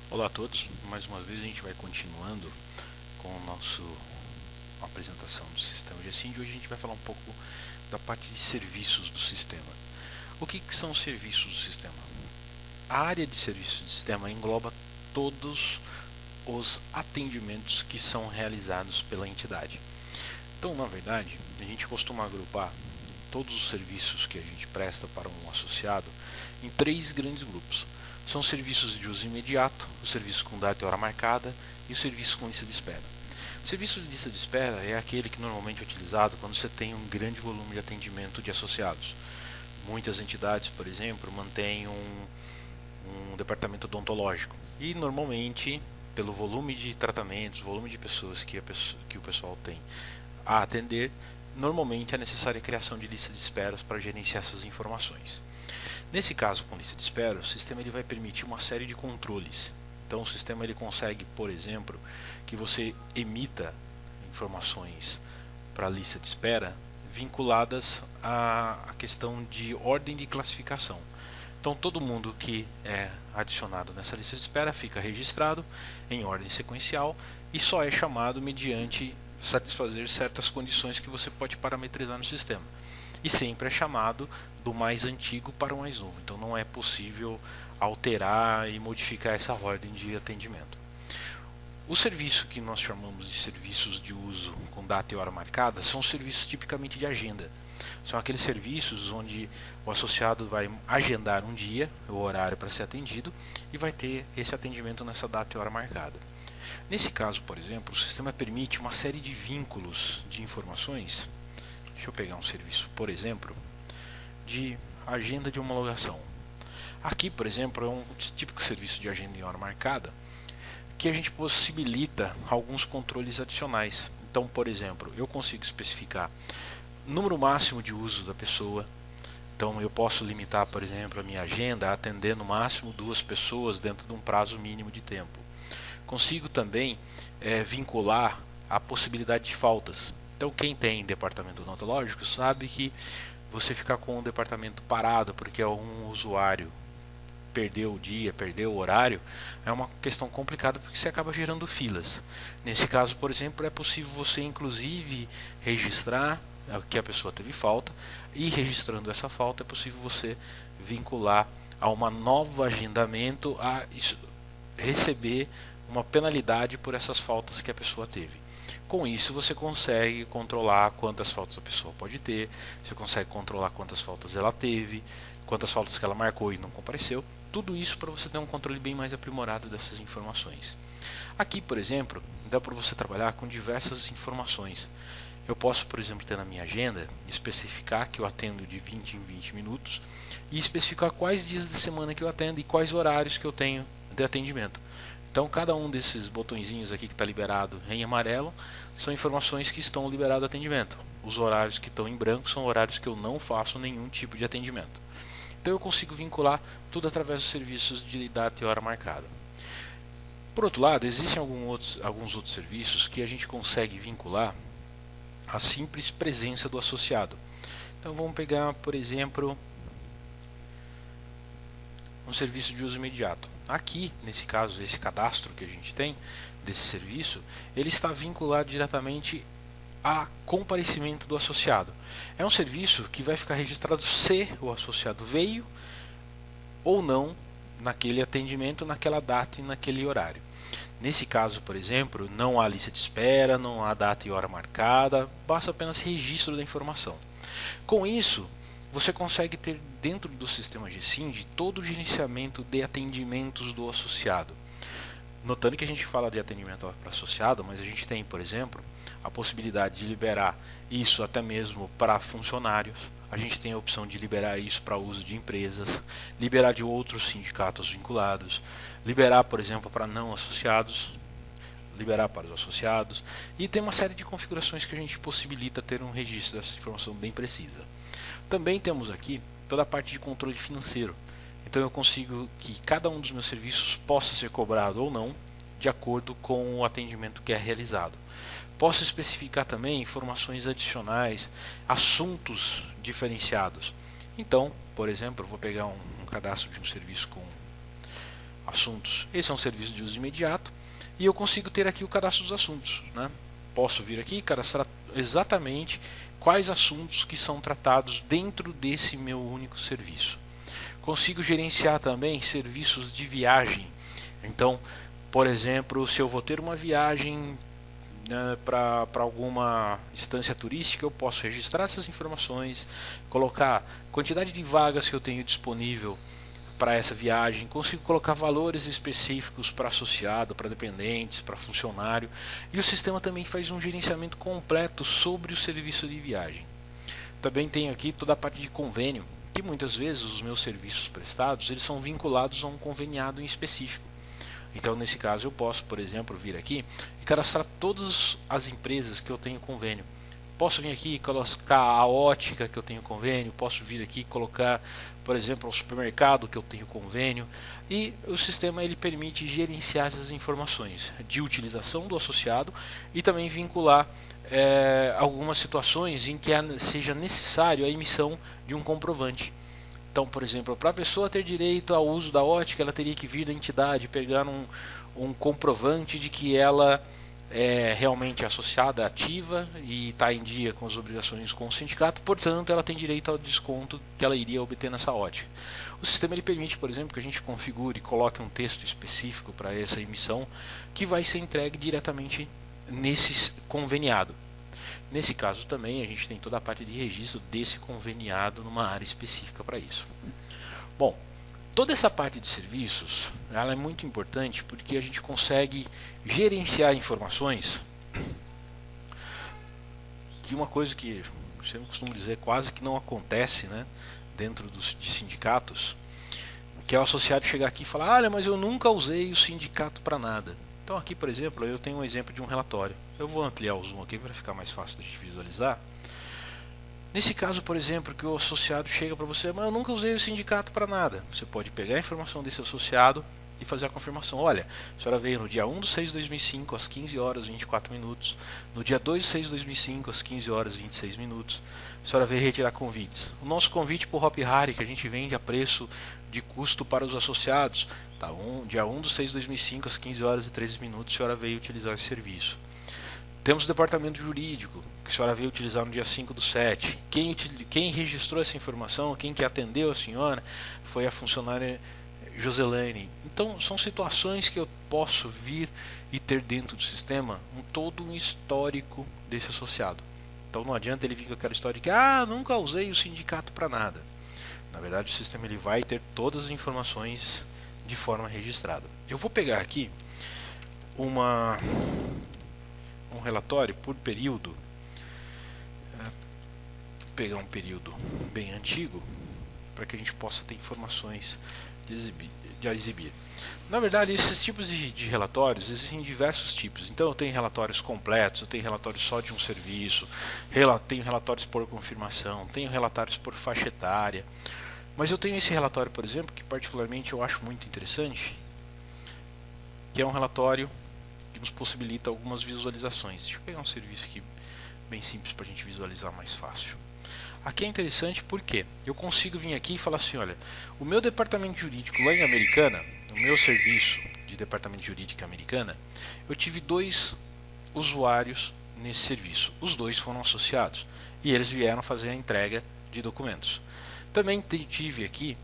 Olá a todos, mais uma vez a gente vai continuando com a nossa apresentação do sistema de Ascend. Hoje a gente vai falar um pouco da parte de serviços do sistema. O que são os serviços do sistema? A área de serviços do sistema engloba todos os atendimentos que são realizados pela entidade. Então, na verdade, a gente costuma agrupar todos os serviços que a gente presta para um associado em três grandes grupos. São os serviços de uso imediato, o serviço com data e hora marcada e o serviço com lista de espera. O serviço de lista de espera é aquele que normalmente é utilizado quando você tem um grande volume de atendimento de associados. Muitas entidades, por exemplo, mantêm um departamento odontológico e normalmente, pelo volume de tratamentos, volume de pessoas que o pessoal tem a atender, normalmente é necessária a criação de listas de espera para gerenciar essas informações. Nesse caso, com lista de espera, o sistema ele vai permitir uma série de controles. Então, o sistema ele consegue, por exemplo, que você emita informações para a lista de espera vinculadas à questão de ordem de classificação. Então, todo mundo que é adicionado nessa lista de espera fica registrado em ordem sequencial e só é chamado mediante satisfazer certas condições que você pode parametrizar no sistema. E sempre é chamado do mais antigo para o mais novo. Então não é possível alterar e modificar essa ordem de atendimento. O serviço que nós chamamos de serviços de uso com data e hora marcada são serviços tipicamente de agenda. São aqueles serviços onde o associado vai agendar um dia, o horário para ser atendido, e vai ter esse atendimento nessa data e hora marcada. Nesse caso, por exemplo, o sistema permite uma série de vínculos de informações. Deixa eu pegar um serviço, por exemplo, de agenda de homologação. Aqui, por exemplo, é um típico serviço de agenda em hora marcada que a gente possibilita alguns controles adicionais. Então, por exemplo, eu consigo especificar número máximo de uso da pessoa. Então, eu posso limitar, por exemplo, a minha agenda a atender no máximo 2 pessoas dentro de um prazo mínimo de tempo. Consigo também vincular a possibilidade de faltas. Então, quem tem departamento odontológico sabe que você ficar com o departamento parado porque algum usuário perdeu o dia, perdeu o horário, é uma questão complicada porque você acaba gerando filas. Nesse caso, por exemplo, é possível você inclusive registrar que a pessoa teve falta e registrando essa falta é possível você vincular a uma novo agendamento a receber uma penalidade por essas faltas que a pessoa teve. Com isso você consegue controlar quantas faltas a pessoa pode ter, você consegue controlar quantas faltas ela teve, quantas faltas que ela marcou e não compareceu, tudo isso para você ter um controle bem mais aprimorado dessas informações. Aqui, por exemplo, dá para você trabalhar com diversas informações. Eu posso, por exemplo, ter na minha agenda, especificar que eu atendo de 20 em 20 minutos e especificar quais dias da semana que eu atendo e quais horários que eu tenho de atendimento. Então, cada um desses botõezinhos aqui que está liberado em amarelo são informações que estão liberados de atendimento. Os horários que estão em branco são horários que eu não faço nenhum tipo de atendimento. Então, eu consigo vincular tudo através dos serviços de data e hora marcada. Por outro lado, existem alguns outros serviços que a gente consegue vincular a simples presença do associado. Então, vamos pegar, por exemplo, um serviço de uso imediato. Aqui, nesse caso, esse cadastro que a gente tem desse serviço, ele está vinculado diretamente a comparecimento do associado. É um serviço que vai ficar registrado se o associado veio ou não naquele atendimento, naquela data e naquele horário. Nesse caso, por exemplo, não há lista de espera, não há data e hora marcada, basta apenas registro da informação. Com isso, você consegue ter dentro do sistema G-SIND todo o gerenciamento de atendimentos do associado. Notando que a gente fala de atendimento para associado, mas a gente tem, por exemplo, a possibilidade de liberar isso até mesmo para funcionários. A gente tem a opção de liberar isso para uso de empresas, liberar de outros sindicatos vinculados, liberar, por exemplo, para não associados, liberar para os associados, e tem uma série de configurações que a gente possibilita ter um registro dessa informação bem precisa. Também temos aqui toda a parte de controle financeiro. Então eu consigo que cada um dos meus serviços possa ser cobrado ou não, de acordo com o atendimento que é realizado. Posso especificar também informações adicionais, assuntos diferenciados. Então, por exemplo, eu vou pegar um cadastro de um serviço com assuntos. Esse é um serviço de uso imediato e eu consigo ter aqui o cadastro dos assuntos, né? Posso vir aqui e cadastrar exatamente quais assuntos que são tratados dentro desse meu único serviço. Consigo gerenciar também serviços de viagem. Então, por exemplo, se eu vou ter uma viagem, né, para alguma instância turística, eu posso registrar essas informações, colocar quantidade de vagas que eu tenho disponível para essa viagem, consigo colocar valores específicos para associado, para dependentes, para funcionário, e o sistema também faz um gerenciamento completo sobre o serviço de viagem. Também tenho aqui toda a parte de convênio, que muitas vezes os meus serviços prestados eles são vinculados a um conveniado em específico. Então, nesse caso, eu posso, por exemplo, vir aqui e cadastrar todas as empresas que eu tenho convênio. Posso vir aqui e colocar a ótica que eu tenho convênio, posso vir aqui e colocar, por exemplo, o supermercado que eu tenho convênio, e o sistema ele permite gerenciar essas informações de utilização do associado e também vincular algumas situações em que seja necessário a emissão de um comprovante. Então, por exemplo, para a pessoa ter direito ao uso da ótica, ela teria que vir da entidade, pegar um comprovante de que ela é realmente associada, ativa e está em dia com as obrigações com o sindicato, portanto ela tem direito ao desconto que ela iria obter nessa ótica. O sistema ele permite, por exemplo, que a gente configure e coloque um texto específico para essa emissão que vai ser entregue diretamente nesse conveniado. Nesse caso também a gente tem toda a parte de registro desse conveniado numa área específica para isso. Bom, toda essa parte de serviços ela é muito importante porque a gente consegue gerenciar informações, que uma coisa que você costuma dizer quase que não acontece, né, dentro de sindicatos, que é o associado chegar aqui e falar: olha, mas eu nunca usei o sindicato para nada. Então aqui, por exemplo, eu tenho um exemplo de um relatório. Eu vou ampliar o zoom aqui para ficar mais fácil de visualizar. Nesse caso, por exemplo, que o associado chega para você: mas eu nunca usei o sindicato para nada. Você pode pegar a informação desse associado e fazer a confirmação. Olha, a senhora veio no dia 1/6/2005 às 15 horas e 24 minutos, no dia 2/6/2005 às 15 horas e 26 minutos, a senhora veio retirar convites. O nosso convite por Hop Hari, que a gente vende a preço de custo para os associados, tá, dia 1/6/2005 às 15 horas e 13 minutos, a senhora veio utilizar esse serviço. Temos o departamento jurídico, que a senhora veio utilizar no dia 5/7. Quem registrou essa informação, quem que atendeu a senhora, foi a funcionária Joselane. Então são situações que eu posso vir e ter dentro do sistema todo um histórico desse associado. Então não adianta ele vir com aquela história de que nunca usei o sindicato para nada. Na verdade o sistema ele vai ter todas as informações de forma registrada. Eu vou pegar aqui um relatório por período. Vou pegar um período bem antigo para que a gente possa ter informações de exibir. Na verdade, esses tipos de relatórios existem diversos tipos. Então eu tenho relatórios completos, eu tenho relatórios só de um serviço, tenho relatórios por confirmação, tenho relatórios por faixa etária. Mas eu tenho esse relatório, por exemplo, que particularmente eu acho muito interessante, que é um relatório que nos possibilita algumas visualizações. Deixa eu pegar um serviço aqui bem simples para a gente visualizar mais fácil. Aqui é interessante porque eu consigo vir aqui e falar assim: olha, o meu departamento jurídico lá em Americana, o meu serviço de departamento jurídico Americana, eu tive 2 usuários nesse serviço. Os 2 foram associados e eles vieram fazer a entrega de documentos. Também tive aqui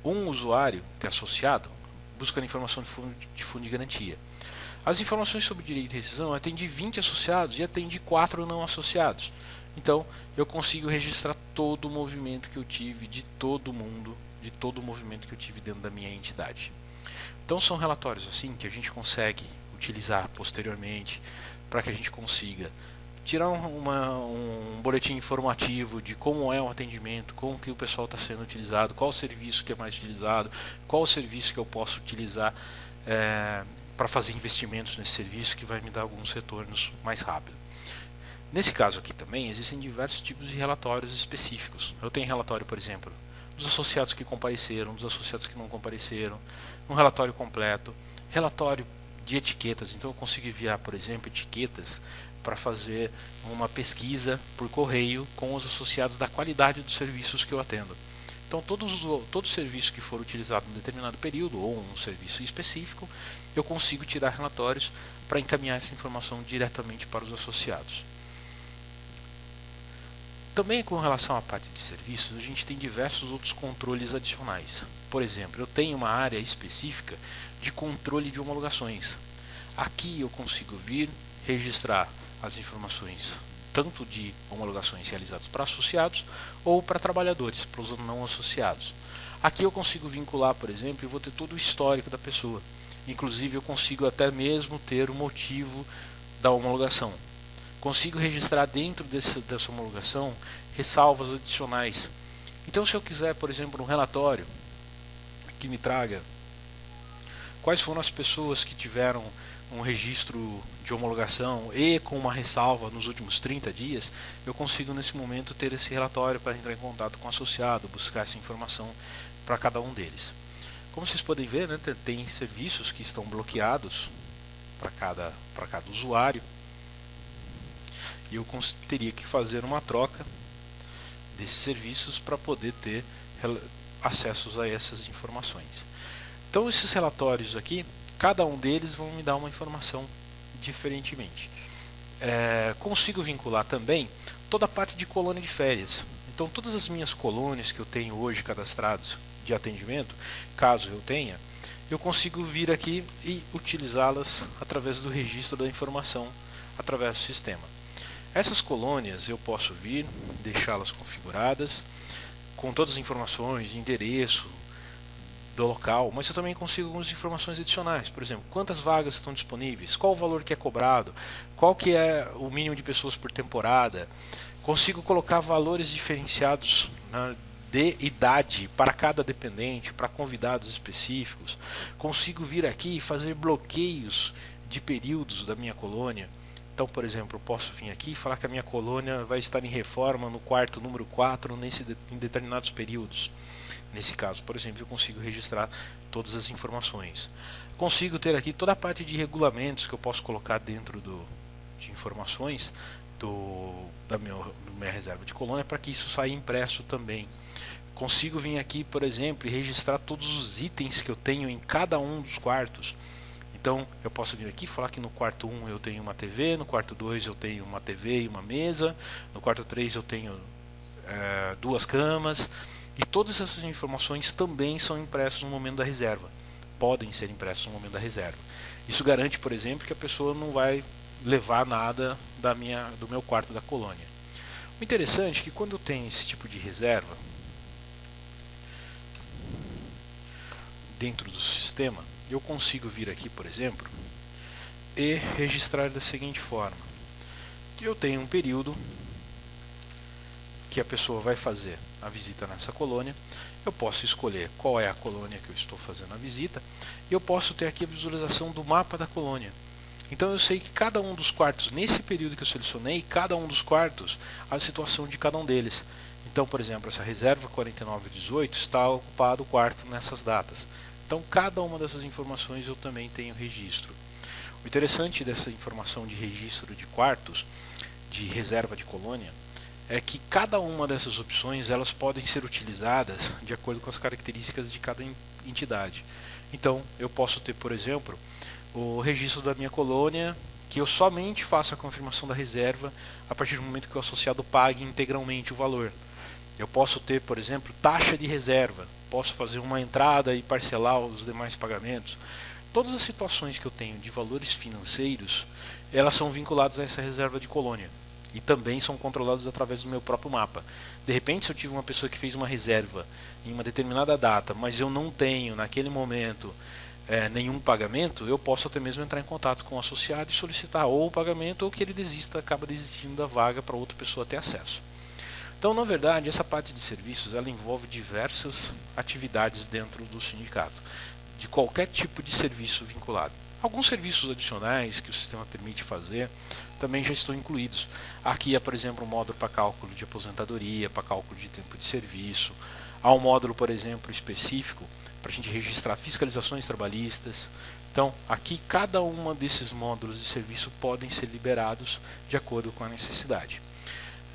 um usuário que é associado buscando informação de fundo de garantia. As informações sobre direito de rescisão, eu atendi 20 associados e atendi 4 não associados. Então eu consigo registrar todo o movimento que eu tive de todo mundo, de todo o movimento que eu tive dentro da minha entidade. Então são relatórios assim que a gente consegue utilizar posteriormente para que a gente consiga tirar um boletim informativo de como é o atendimento, como que o pessoal está sendo utilizado, qual o serviço que é mais utilizado, qual o serviço que eu posso utilizar para fazer investimentos nesse serviço que vai me dar alguns retornos mais rápido. Nesse caso aqui também existem diversos tipos de relatórios específicos. Eu tenho relatório, por exemplo, dos associados que compareceram, dos associados que não compareceram, um relatório completo, relatório de etiquetas. Então eu consigo enviar, por exemplo, etiquetas para fazer uma pesquisa por correio com os associados da qualidade dos serviços que eu atendo. Então todo serviço que for utilizado em determinado período ou um serviço específico, eu consigo tirar relatórios para encaminhar essa informação diretamente para os associados. Também com relação à parte de serviços, a gente tem diversos outros controles adicionais. Por exemplo, eu tenho uma área específica de controle de homologações. Aqui eu consigo vir registrar as informações tanto de homologações realizadas para associados ou para trabalhadores, para os não associados. Aqui eu consigo vincular, por exemplo, e vou ter todo o histórico da pessoa. Inclusive eu consigo até mesmo ter o motivo da homologação. Consigo registrar dentro dessa homologação ressalvas adicionais. Então se eu quiser, por exemplo, um relatório que me traga quais foram as pessoas que tiveram um registro de homologação e com uma ressalva nos últimos 30 dias, eu consigo nesse momento ter esse relatório para entrar em contato com o associado, buscar essa informação para cada um deles. Como vocês podem ver, né, tem serviços que estão bloqueados para cada usuário, e eu teria que fazer uma troca desses serviços para poder ter acessos a essas informações. Então esses relatórios aqui, cada um deles vão me dar uma informação diferentemente. Consigo vincular também toda a parte de colônia de férias. Então todas as minhas colônias que eu tenho hoje cadastradas de atendimento, caso eu tenha, eu consigo vir aqui e utilizá-las através do registro da informação, através do sistema. Essas colônias eu posso vir, deixá-las configuradas, com todas as informações, endereço do local, mas eu também consigo algumas informações adicionais. Por exemplo, quantas vagas estão disponíveis, qual o valor que é cobrado, qual que é o mínimo de pessoas por temporada. Consigo colocar valores diferenciados, né, de idade para cada dependente, para convidados específicos. Consigo vir aqui e fazer bloqueios de períodos da minha colônia. Então, por exemplo, eu posso vir aqui e falar que a minha colônia vai estar em reforma no quarto número 4 em determinados períodos. Nesse caso, por exemplo, eu consigo registrar todas as informações. Consigo ter aqui toda a parte de regulamentos que eu posso colocar dentro de informações da minha reserva de colônia para que isso saia impresso também. Consigo vir aqui, por exemplo, e registrar todos os itens que eu tenho em cada um dos quartos. Então eu posso vir aqui e falar que no quarto 1 eu tenho uma TV, no quarto 2 eu tenho uma TV e uma mesa, no quarto 3 eu tenho 2 camas. E todas essas informações também são impressas no momento da reserva. Podem ser impressas no momento da reserva. Isso garante, por exemplo, que a pessoa não vai levar nada do meu quarto da colônia. O interessante é que quando eu tenho esse tipo de reserva dentro do sistema, eu consigo vir aqui, por exemplo, e registrar da seguinte forma. Eu tenho um período que a pessoa vai fazer a visita nessa colônia, eu posso escolher qual é a colônia que eu estou fazendo a visita, e eu posso ter aqui a visualização do mapa da colônia. Então eu sei que cada um dos quartos, nesse período que eu selecionei, cada um dos quartos, a situação de cada um deles. Então, por exemplo, essa reserva 4918 está ocupado o quarto nessas datas. Então cada uma dessas informações eu também tenho registro. O interessante dessa informação de registro de quartos, de reserva de colônia, é que cada uma dessas opções elas podem ser utilizadas de acordo com as características de cada entidade. Então eu posso ter, por exemplo, o registro da minha colônia, que eu somente faço a confirmação da reserva a partir do momento que o associado pague integralmente o valor. Eu posso ter, por exemplo, taxa de reserva, posso fazer uma entrada e parcelar os demais pagamentos. Todas as situações que eu tenho de valores financeiros, elas são vinculadas a essa reserva de colônia. E também são controlados através do meu próprio mapa. De repente, se eu tive uma pessoa que fez uma reserva em uma determinada data, mas eu não tenho naquele momento nenhum pagamento, eu posso até mesmo entrar em contato com o associado e solicitar ou o pagamento ou que ele acaba desistindo da vaga para outra pessoa ter acesso. Então, na verdade, essa parte de serviços ela envolve diversas atividades dentro do sindicato, de qualquer tipo de serviço vinculado. Alguns serviços adicionais que o sistema permite fazer também já estão incluídos. Aqui é, por exemplo, um módulo para cálculo de aposentadoria, para cálculo de tempo de serviço. Há um módulo, por exemplo, específico para a gente registrar fiscalizações trabalhistas. Então, aqui cada um desses módulos de serviço podem ser liberados de acordo com a necessidade.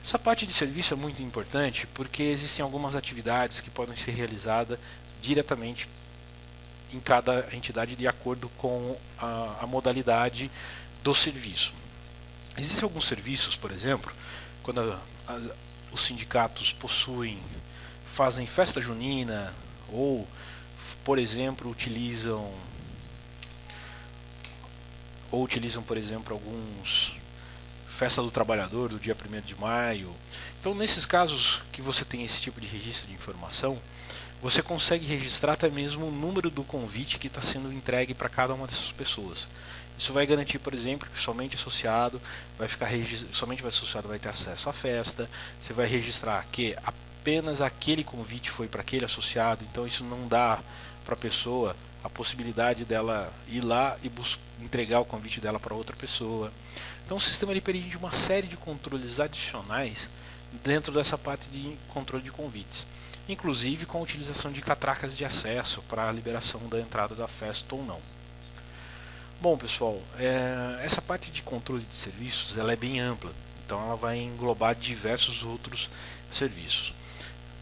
Essa parte de serviço é muito importante porque existem algumas atividades que podem ser realizadas diretamente em cada entidade de acordo com a modalidade do serviço. Existem alguns serviços, por exemplo, quando os sindicatos fazem festa junina ou, por exemplo, utilizam, por exemplo, alguns festa do trabalhador do dia 1º de maio. Então, nesses casos que você tem esse tipo de registro de informação, você consegue registrar até mesmo o número do convite que está sendo entregue para cada uma dessas pessoas. Isso vai garantir, por exemplo, que somente associado vai ter acesso à festa. Você vai registrar que apenas aquele convite foi para aquele associado, então isso não dá para a pessoa a possibilidade dela ir lá e entregar o convite dela para outra pessoa. Então o sistema ele permite uma série de controles adicionais dentro dessa parte de controle de convites, inclusive com a utilização de catracas de acesso para a liberação da entrada da festa ou não. Bom, pessoal, essa parte de controle de serviços ela é bem ampla, então ela vai englobar diversos outros serviços.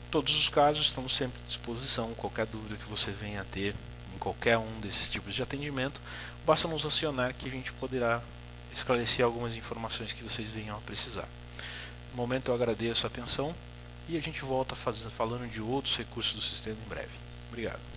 Em todos os casos, estamos sempre à disposição. Qualquer dúvida que você venha a ter em qualquer um desses tipos de atendimento, basta nos acionar que a gente poderá esclarecer algumas informações que vocês venham a precisar. No momento eu agradeço a atenção e a gente volta falando de outros recursos do sistema em breve. Obrigado.